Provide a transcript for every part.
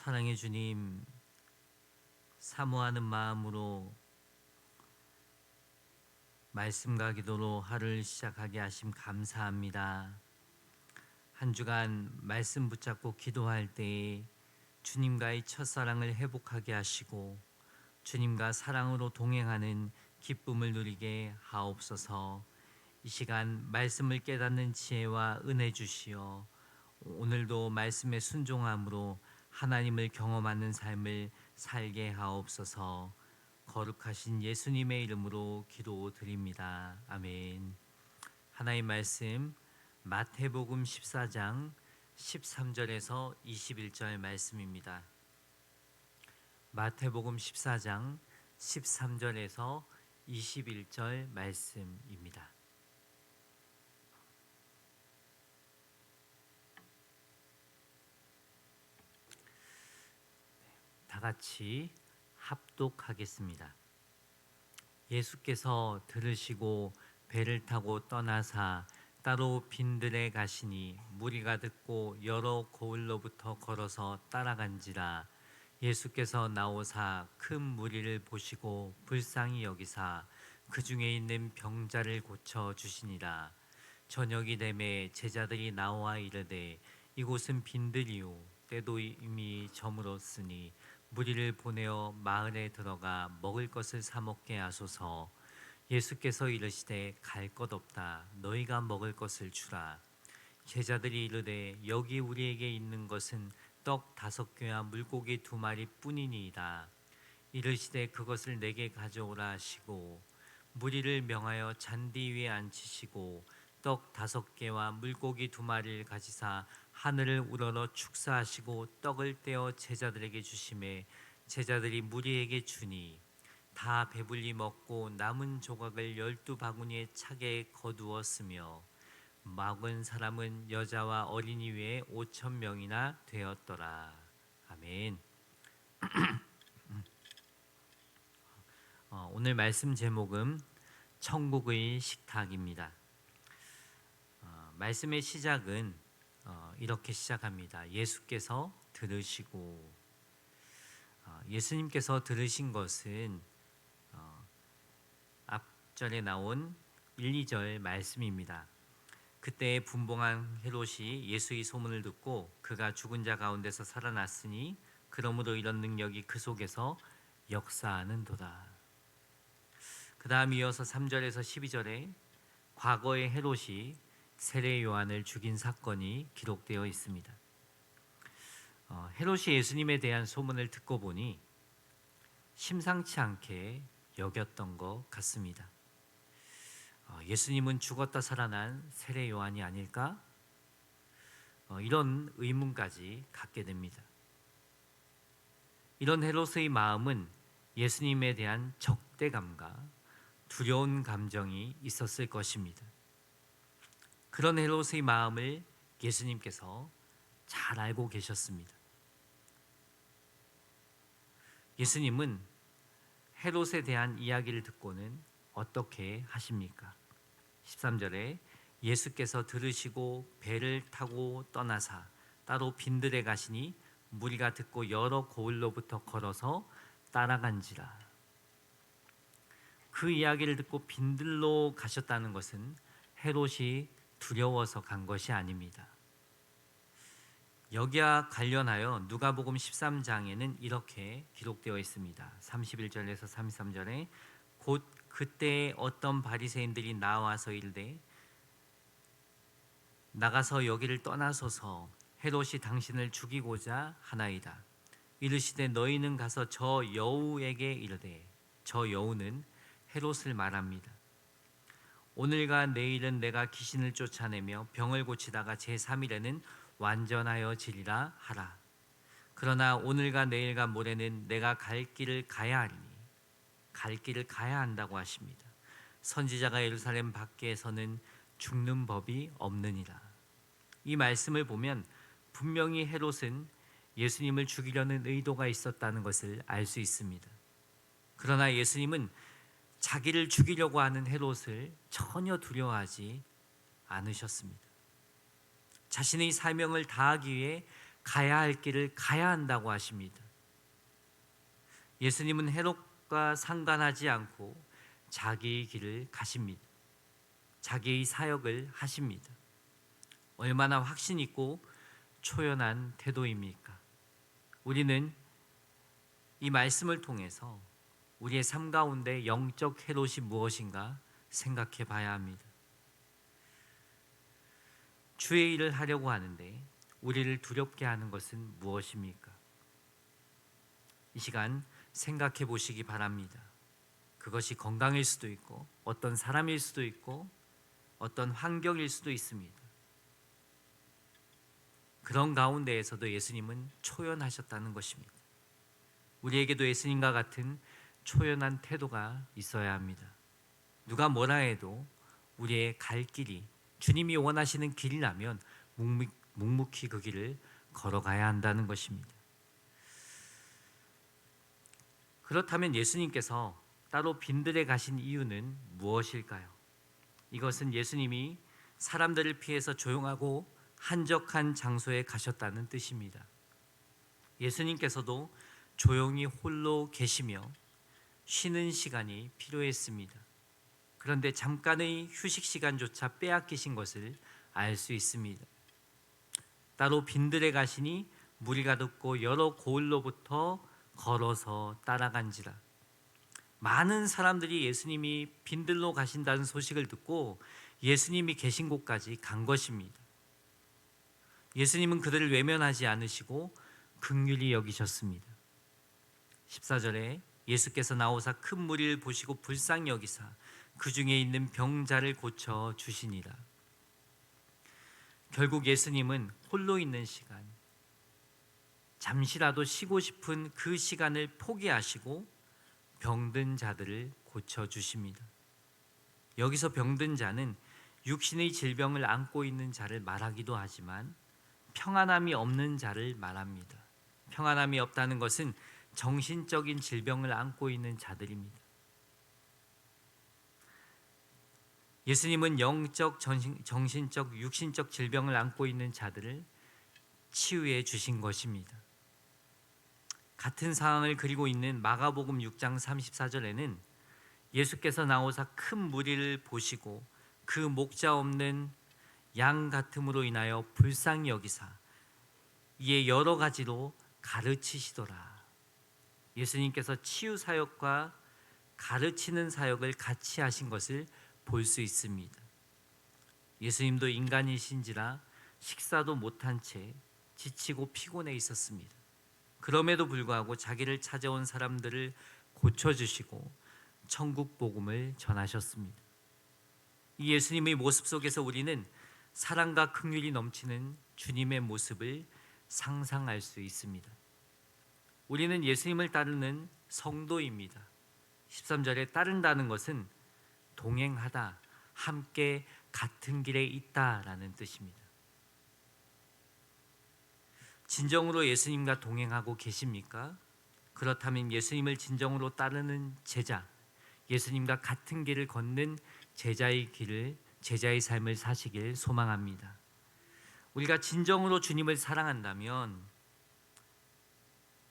사랑의 주님, 사모하는 마음으로 말씀과 기도로 하루를 시작하게 하심 감사합니다. 한 주간 말씀 붙잡고 기도할 때에 주님과의 첫사랑을 회복하게 하시고 주님과 사랑으로 동행하는 기쁨을 누리게 하옵소서. 이 시간 말씀을 깨닫는 지혜와 은혜 주시어 오늘도 말씀에 순종함으로 하나님을 경험하는 삶을 살게 하옵소서. 거룩하신 예수님의 이름으로 기도드립니다. 아멘. 하나님 말씀 마태복음 14장 13절에서 21절 말씀입니다. 마태복음 14장 13절에서 21절 말씀입니다. 다 같이 합독하겠습니다. 예수께서 들으시고 배를 타고 떠나사 따로 빈들에 가시니 무리가 듣고 여러 고을로부터 걸어서 따라간지라. 예수께서 나오사 큰 무리를 보시고 불쌍히 여기사 그 중에 있는 병자를 고쳐 주시니라. 저녁이 되매 제자들이 나와 이르되 이곳은 빈들이요 때도 이미 저물었으니 무리를 보내어 마을에 들어가 먹을 것을 사 먹게 하소서. 예수께서 이르시되 갈 것 없다. 너희가 먹을 것을 주라. 제자들이 이르되 여기 우리에게 있는 것은 떡 5개와 물고기 2마리 뿐이니이다. 이르시되 그것을 내게 가져오라 하시고 무리를 명하여 잔디 위에 앉히시고 떡 5개와 물고기 2마리를 가지사 하늘을 우러러 축사하시고 떡을 떼어 제자들에게 주시매 제자들이 무리에게 주니 다 배불리 먹고 남은 조각을 12바구니에 차게 거두었으며 먹은 사람은 여자와 어린이 외에 5,000명이나 되었더라. 아멘. 오늘 말씀 제목은 천국의 식탁입니다. 말씀의 시작은 이렇게 시작합니다. 예수께서 들으시고, 예수님께서 들으신 것은 앞절에 나온 1, 2절 말씀입니다. 그때 분봉한 헤롯이 예수의 소문을 듣고 그가 죽은 자 가운데서 살아났으니 그러므로 이런 능력이 그 속에서 역사하는도다. 그 다음 이어서 3절에서 12절에 과거의 헤롯이 세례 요한을 죽인 사건이 기록되어 있습니다. 헤롯이 예수님에 대한 소문을 듣고 보니 심상치 않게 여겼던 것 같습니다. 예수님은 죽었다 살아난 세례 요한이 아닐까? 이런 의문까지 갖게 됩니다. 이런 헤롯의 마음은 예수님에 대한 적대감과 두려운 감정이 있었을 것입니다. 그런 헤롯의 마음을 예수님께서 잘 알고 계셨습니다. 예수님은 헤롯에 대한 이야기를 듣고는 어떻게 하십니까? 13절에 예수께서 들으시고 배를 타고 떠나사 따로 빈들에 가시니 무리가 듣고 여러 고을로부터 걸어서 따라간지라. 그 이야기를 듣고 빈들로 가셨다는 것은 헤롯이 두려워서 간 것이 아닙니다. 여기와 관련하여 누가복음 13장에는 이렇게 기록되어 있습니다. 31절에서 33절에 곧 그때에 어떤 바리새인들이 나와서 이르되 나가서 여기를 떠나소서 헤롯이 당신을 죽이고자 하나이다. 이르시되 너희는 가서 저 여우에게 이르되, 저 여우는 헤롯을 말합니다. 오늘과 내일은 내가 귀신을 쫓아내며 병을 고치다가 제3일에는 완전하여 지리라 하라. 그러나 오늘과 내일과 모레는 내가 갈 길을 가야 하리니, 갈 길을 가야 한다고 하십니다. 선지자가 예루살렘 밖에서는 죽는 법이 없느니라. 이 말씀을 보면 분명히 헤롯은 예수님을 죽이려는 의도가 있었다는 것을 알 수 있습니다. 그러나 예수님은 자기를 죽이려고 하는 헤롯을 전혀 두려워하지 않으셨습니다. 자신의 사명을 다하기 위해 가야 할 길을 가야 한다고 하십니다. 예수님은 헤롯과 상관하지 않고 자기의 길을 가십니다. 자기의 사역을 하십니다. 얼마나 확신 있고 초연한 태도입니까? 우리는 이 말씀을 통해서 우리의 삶 가운데 영적 헤롯이 무엇인가 생각해 봐야 합니다. 주의 일을 하려고 하는데 우리를 두렵게 하는 것은 무엇입니까? 이 시간 생각해 보시기 바랍니다. 그것이 건강일 수도 있고 어떤 사람일 수도 있고 어떤 환경일 수도 있습니다. 그런 가운데에서도 예수님은 초연하셨다는 것입니다. 우리에게도 예수님과 같은 초연한 태도가 있어야 합니다. 누가 뭐라 해도 우리의 갈 길이 주님이 원하시는 길이라면 묵묵히 그 길을 걸어가야 한다는 것입니다. 그렇다면 예수님께서 따로 빈들에 가신 이유는 무엇일까요? 이것은 예수님이 사람들을 피해서 조용하고 한적한 장소에 가셨다는 뜻입니다. 예수님께서도 조용히 홀로 계시며 쉬는 시간이 필요했습니다. 그런데 잠깐의 휴식 시간조차 빼앗기신 것을 알 수 있습니다. 따로 빈들에 가시니 무리가 듣고 여러 고을로부터 걸어서 따라간지라. 많은 사람들이 예수님이 빈들로 가신다는 소식을 듣고 예수님이 계신 곳까지 간 것입니다. 예수님은 그들을 외면하지 않으시고 긍휼히 여기셨습니다. 14절에 예수께서 나오사 큰 무리를 보시고 불쌍히 여기사 그 중에 있는 병자를 고쳐 주시니라. 결국 예수님은 홀로 있는 시간, 잠시라도 쉬고 싶은 그 시간을 포기하시고 병든 자들을 고쳐 주십니다. 여기서 병든 자는 육신의 질병을 안고 있는 자를 말하기도 하지만 평안함이 없는 자를 말합니다. 평안함이 없다는 것은 정신적인 질병을 안고 있는 자들입니다. 예수님은 영적, 정신적, 육신적 질병을 안고 있는 자들을 치유해 주신 것입니다. 같은 상황을 그리고 있는 마가복음 6장 34절에는 예수께서 나오사 큰 무리를 보시고 그 목자 없는 양 같음으로 인하여 불쌍히 여기사 이에 여러 가지로 가르치시더라. 예수님께서 치유 사역과 가르치는 사역을 같이 하신 것을 볼 수 있습니다. 예수님도 인간이신지라 식사도 못한 채 지치고 피곤해 있었습니다. 그럼에도 불구하고 자기를 찾아온 사람들을 고쳐주시고 천국 복음을 전하셨습니다. 이 예수님의 모습 속에서 우리는 사랑과 긍휼이 넘치는 주님의 모습을 상상할 수 있습니다. 우리는 예수님을 따르는 성도입니다. 13절에 따른다는 것은 동행하다, 함께 같은 길에 있다라는 뜻입니다. 진정으로 예수님과 동행하고 계십니까? 그렇다면 예수님을 진정으로 따르는 제자, 예수님과 같은 길을 걷는 제자의 삶을 사시길 소망합니다. 우리가 진정으로 주님을 사랑한다면,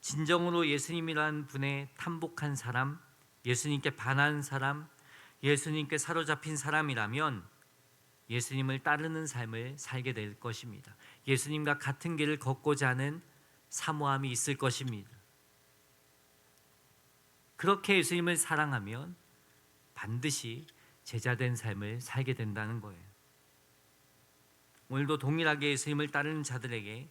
진정으로 예수님이라는 분에 탐복한 사람, 예수님께 반한 사람, 예수님께 사로잡힌 사람이라면 예수님을 따르는 삶을 살게 될 것입니다. 예수님과 같은 길을 걷고자 하는 사모함이 있을 것입니다. 그렇게 예수님을 사랑하면 반드시 제자된 삶을 살게 된다는 거예요. 오늘도 동일하게 예수님을 따르는 자들에게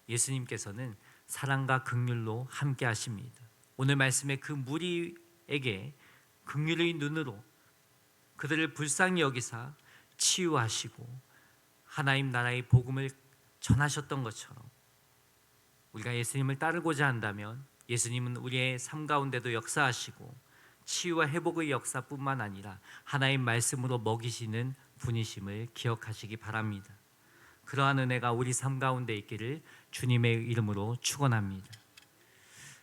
예수님께서는 사랑과 긍휼로 함께 하십니다. 오늘 말씀에 그 무리에게 긍휼의 눈으로 그들을 불쌍히 여기사 치유하시고 하나님 나라의 복음을 전하셨던 것처럼 우리가 예수님을 따르고자 한다면 예수님은 우리의 삶 가운데도 역사하시고 치유와 회복의 역사뿐만 아니라 하나님 말씀으로 먹이시는 분이심을 기억하시기 바랍니다. 그러한 은혜가 우리 삶 가운데 있기를 주님의 이름으로 축원합니다.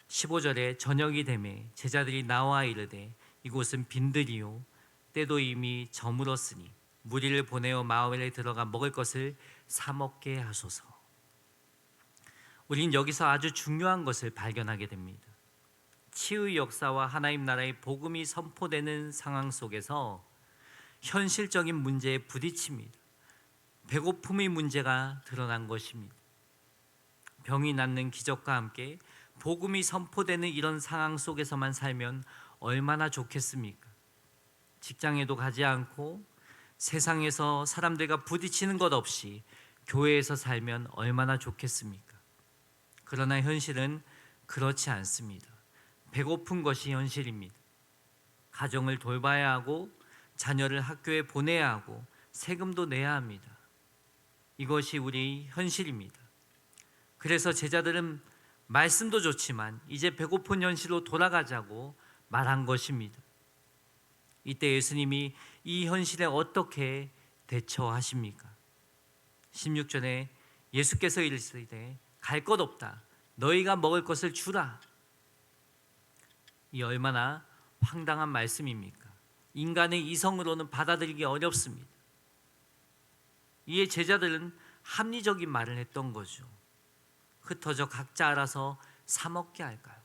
15절에 저녁이 되매 제자들이 나와 이르되 이곳은 빈들이요 때도 이미 저물었으니 무리를 보내어 마을에 들어가 먹을 것을 사 먹게 하소서. 우린 여기서 아주 중요한 것을 발견하게 됩니다. 치유의 역사와 하나님 나라의 복음이 선포되는 상황 속에서 현실적인 문제에 부딪힙니다. 배고픔의 문제가 드러난 것입니다. 병이 낫는 기적과 함께 복음이 선포되는 이런 상황 속에서만 살면 얼마나 좋겠습니까? 직장에도 가지 않고 세상에서 사람들과 부딪히는 것 없이 교회에서 살면 얼마나 좋겠습니까? 그러나 현실은 그렇지 않습니다. 배고픈 것이 현실입니다. 가정을 돌봐야 하고 자녀를 학교에 보내야 하고 세금도 내야 합니다. 이것이 우리 현실입니다. 그래서 제자들은 말씀도 좋지만 이제 배고픈 현실로 돌아가자고 말한 것입니다. 이때 예수님이 이 현실에 어떻게 대처하십니까? 16절에 예수께서 이르시되 갈 것 없다. 너희가 먹을 것을 주라. 이 얼마나 황당한 말씀입니까? 인간의 이성으로는 받아들이기 어렵습니다. 이에 제자들은 합리적인 말을 했던 거죠. 흩어져 각자 알아서 사 먹게 할까요?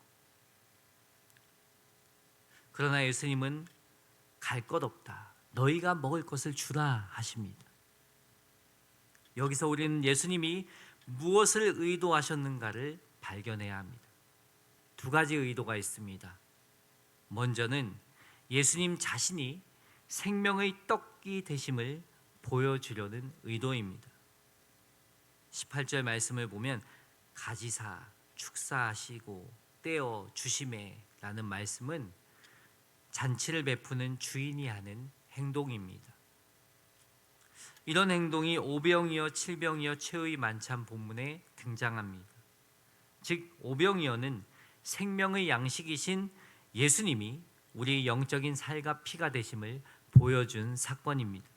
그러나 예수님은 갈 것 없다. 너희가 먹을 것을 주라 하십니다. 여기서 우리는 예수님이 무엇을 의도하셨는가를 발견해야 합니다. 두 가지 의도가 있습니다. 먼저는 예수님 자신이 생명의 떡이 되심을 보여주려는 의도입니다. 18절 말씀을 보면 가지사 축사하시고 떼어 주심에 라는 말씀은 잔치를 베푸는 주인이 하는 행동입니다. 이런 행동이 오병이어 칠병이어 최후의 만찬 본문에 등장합니다. 즉 오병이어는 생명의 양식이신 예수님이 우리의 영적인 살과 피가 되심을 보여준 사건입니다.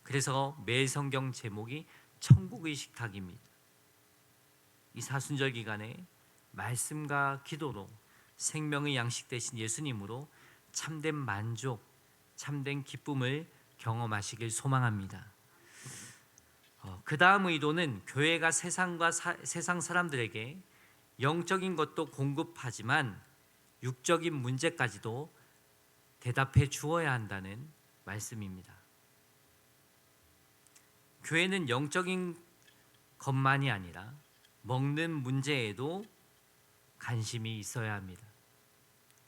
그래서 매 성경 제목이 천국의 식탁입니다. 이 사순절 기간에 말씀과 기도로 생명의 양식 되신 예수님으로 참된 만족, 참된 기쁨을 경험하시길 소망합니다. 그 다음 의도는 교회가 세상 사람들에게 영적인 것도 공급하지만 육적인 문제까지도 대답해 주어야 한다는 말씀입니다. 교회는 영적인 것만이 아니라 먹는 문제에도 관심이 있어야 합니다.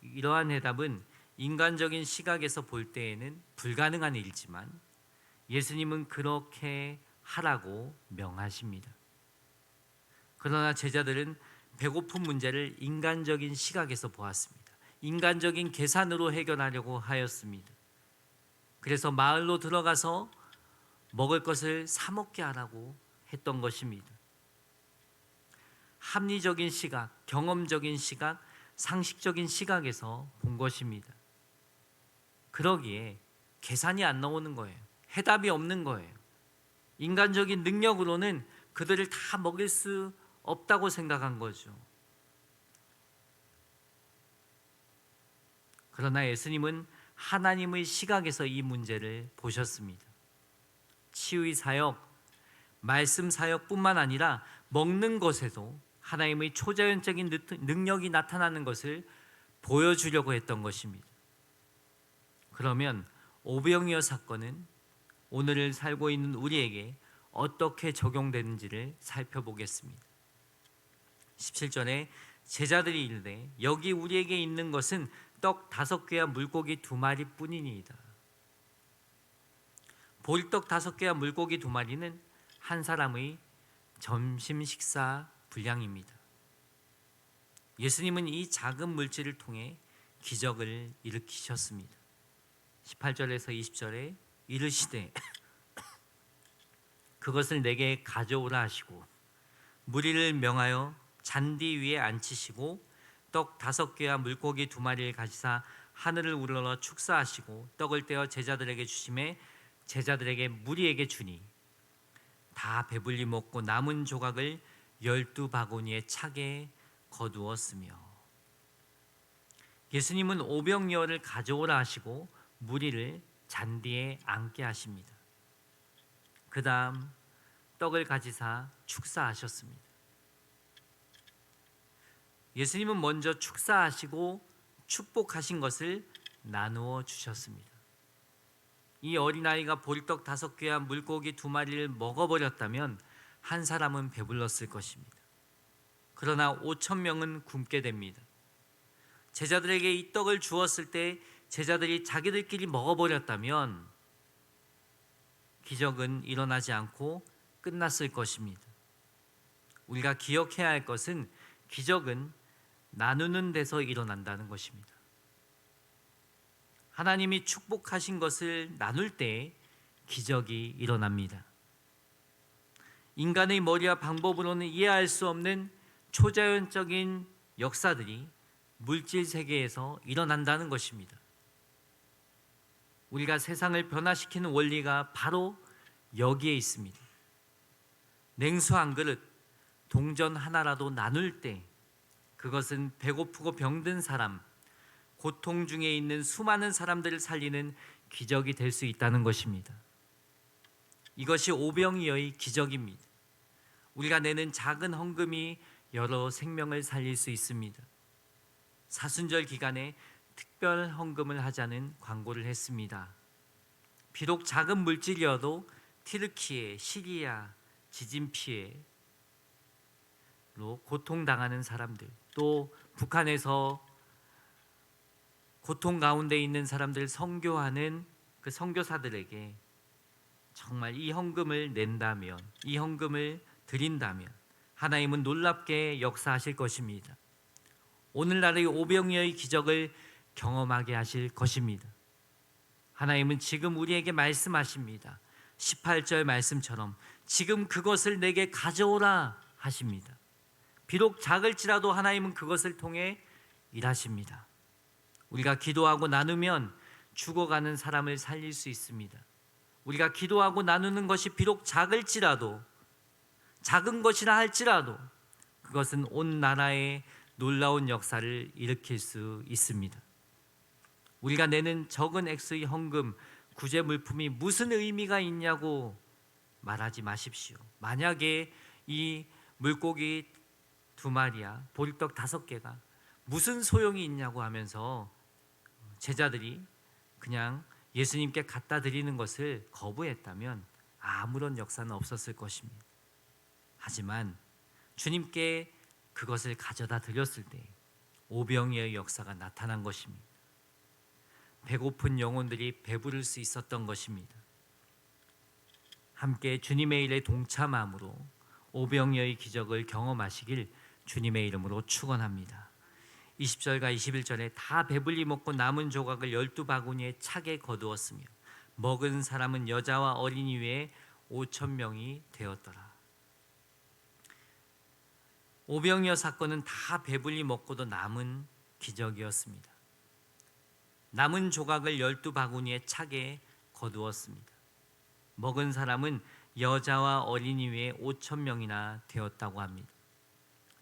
이러한 해답은 인간적인 시각에서 볼 때에는 불가능한 일이지만 예수님은 그렇게 하라고 명하십니다. 그러나 제자들은 배고픈 문제를 인간적인 시각에서 보았습니다. 인간적인 계산으로 해결하려고 하였습니다. 그래서 마을로 들어가서 먹을 것을 사 먹게 하라고 했던 것입니다. 합리적인 시각, 경험적인 시각, 상식적인 시각에서 본 것입니다. 그러기에 계산이 안 나오는 거예요. 해답이 없는 거예요. 인간적인 능력으로는 그들을 다 먹일 수 없다고 생각한 거죠. 그러나 예수님은 하나님의 시각에서 이 문제를 보셨습니다. 치유의 사역, 말씀 사역뿐만 아니라 먹는 것에도 하나님의 초자연적인 능력이 나타나는 것을 보여주려고 했던 것입니다. 그러면 오병이어 사건은 오늘을 살고 있는 우리에게 어떻게 적용되는지를 살펴보겠습니다. 17절에 제자들이 이르되 여기 우리에게 있는 것은 떡 5개와 물고기 2마리 뿐이니이다. 보리떡 5개와 물고기 2마리는 한 사람의 점심 식사 분량입니다. 예수님은 이 작은 물질을 통해 기적을 일으키셨습니다. 18절에서 20절에 이르시되 그것을 내게 가져오라 하시고 무리를 명하여 잔디 위에 앉히시고 떡 5개와 물고기 2마리를 가지사 하늘을 우러러 축사하시고 떡을 떼어 제자들에게 주심에 제자들에게 무리에게 주니 다 배불리 먹고 남은 조각을 12바구니에 차게 거두었으며. 예수님은 오병이어를 가져오라 하시고 무리를 잔디에 앉게 하십니다. 그 다음 떡을 가지사 축사하셨습니다. 예수님은 먼저 축사하시고 축복하신 것을 나누어 주셨습니다. 이 어린아이가 보리떡 5개와 물고기 2마리를 먹어버렸다면 한 사람은 배불렀을 것입니다. 그러나 5천 명은 굶게 됩니다. 제자들에게 이 떡을 주었을 때 제자들이 자기들끼리 먹어버렸다면 기적은 일어나지 않고 끝났을 것입니다. 우리가 기억해야 할 것은 기적은 나누는 데서 일어난다는 것입니다. 하나님이 축복하신 것을 나눌 때 기적이 일어납니다. 인간의 머리와 방법으로는 이해할 수 없는 초자연적인 역사들이 물질 세계에서 일어난다는 것입니다. 우리가 세상을 변화시키는 원리가 바로 여기에 있습니다. 냉수 한 그릇, 동전 하나라도 나눌 때 그것은 배고프고 병든 사람, 고통 중에 있는 수많은 사람들을 살리는 기적이 될 수 있다는 것입니다. 이것이 오병이어의 기적입니다. 우리가 내는 작은 헌금이 여러 생명을 살릴 수 있습니다. 사순절 기간에 특별 헌금을 하자는 광고를 했습니다. 비록 작은 물질이어도 튀르키예, 시리아, 지진 피해로 고통당하는 사람들, 또 북한에서 고통 가운데 있는 사람들 선교하는 그 선교사들에게 정말 이 헌금을 낸다면, 이 헌금을 드린다면 하나님은 놀랍게 역사하실 것입니다. 오늘날의 오병이어의 기적을 경험하게 하실 것입니다. 하나님은 지금 우리에게 말씀하십니다. 18절 말씀처럼 지금 그것을 내게 가져오라 하십니다. 비록 작을지라도 하나님은 그것을 통해 일하십니다. 우리가 기도하고 나누면 죽어가는 사람을 살릴 수 있습니다. 우리가 기도하고 나누는 것이 비록 작을지라도, 작은 것이라 할지라도 그것은 온 나라에 놀라운 역사를 일으킬 수 있습니다. 우리가 내는 적은 액수의 헌금, 구제 물품이 무슨 의미가 있냐고 말하지 마십시오. 만약에 이 물고기 2마리야 보리떡 5개가 무슨 소용이 있냐고 하면서 제자들이 그냥 예수님께 갖다 드리는 것을 거부했다면 아무런 역사는 없었을 것입니다. 하지만 주님께 그것을 가져다 드렸을 때 오병이어의 역사가 나타난 것입니다. 배고픈 영혼들이 배부를 수 있었던 것입니다. 함께 주님의 일에 동참함으로 오병이어의 기적을 경험하시길 주님의 이름으로 축원합니다. 20절과 21절에 다 배불리 먹고 남은 조각을 12바구니에 차게 거두었으며 먹은 사람은 여자와 어린이 외에 5천 명이 되었더라. 오병이어 사건은 다 배불리 먹고도 남은 기적이었습니다. 남은 조각을 12바구니에 차게 거두었습니다. 먹은 사람은 여자와 어린이 외에 5천 명이나 되었다고 합니다.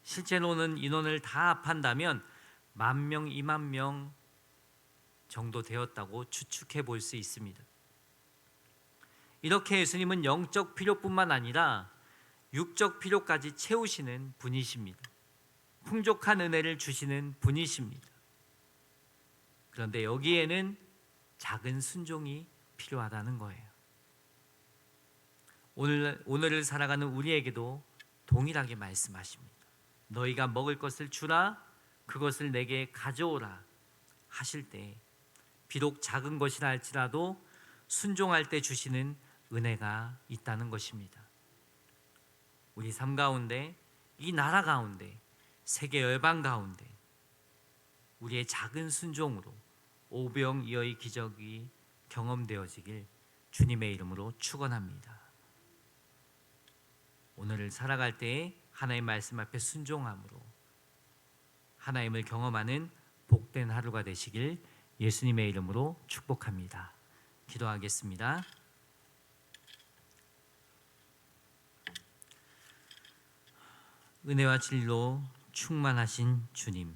실제로는 인원을 다 합한다면 10,000명, 20,000명 정도 되었다고 추측해 볼 수 있습니다. 이렇게 예수님은 영적 필요뿐만 아니라 육적 필요까지 채우시는 분이십니다. 풍족한 은혜를 주시는 분이십니다. 그런데 여기에는 작은 순종이 필요하다는 거예요. 오늘을 살아가는 우리에게도 동일하게 말씀하십니다. 너희가 먹을 것을 주라, 그것을 내게 가져오라 하실 때 비록 작은 것이라 할지라도 순종할 때 주시는 은혜가 있다는 것입니다. 우리 삶 가운데, 이 나라 가운데, 세계 열방 가운데 우리의 작은 순종으로 오병이어의 기적이 경험되어지길 주님의 이름으로 축원합니다. 오늘을 살아갈 때에 하나님 말씀 앞에 순종함으로 하나님을 경험하는 복된 하루가 되시길 예수님의 이름으로 축복합니다. 기도하겠습니다. 은혜와 진리로 충만하신 주님,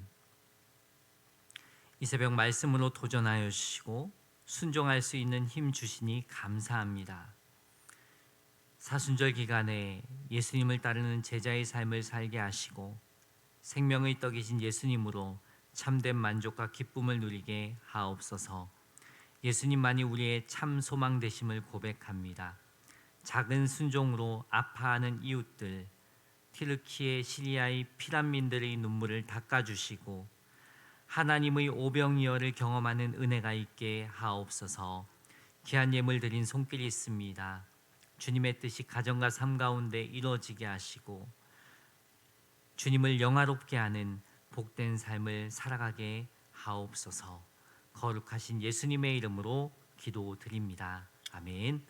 이 새벽 말씀으로 도전하여 주시고 순종할 수 있는 힘 주시니 감사합니다. 사순절 기간에 예수님을 따르는 제자의 삶을 살게 하시고 생명의 떡이신 예수님으로 참된 만족과 기쁨을 누리게 하옵소서. 예수님만이 우리의 참 소망 되심을 고백합니다. 작은 순종으로 아파하는 이웃들, 튀르키예 시리아의 피난민들의 눈물을 닦아주시고 하나님의 오병이어를 경험하는 은혜가 있게 하옵소서. 귀한 예물 드린 손길이 있습니다. 주님의 뜻이 가정과 삶 가운데 이루어지게 하시고 주님을 영화롭게 하는 복된 삶을 살아가게 하옵소서. 거룩하신 예수님의 이름으로 기도드립니다. 아멘.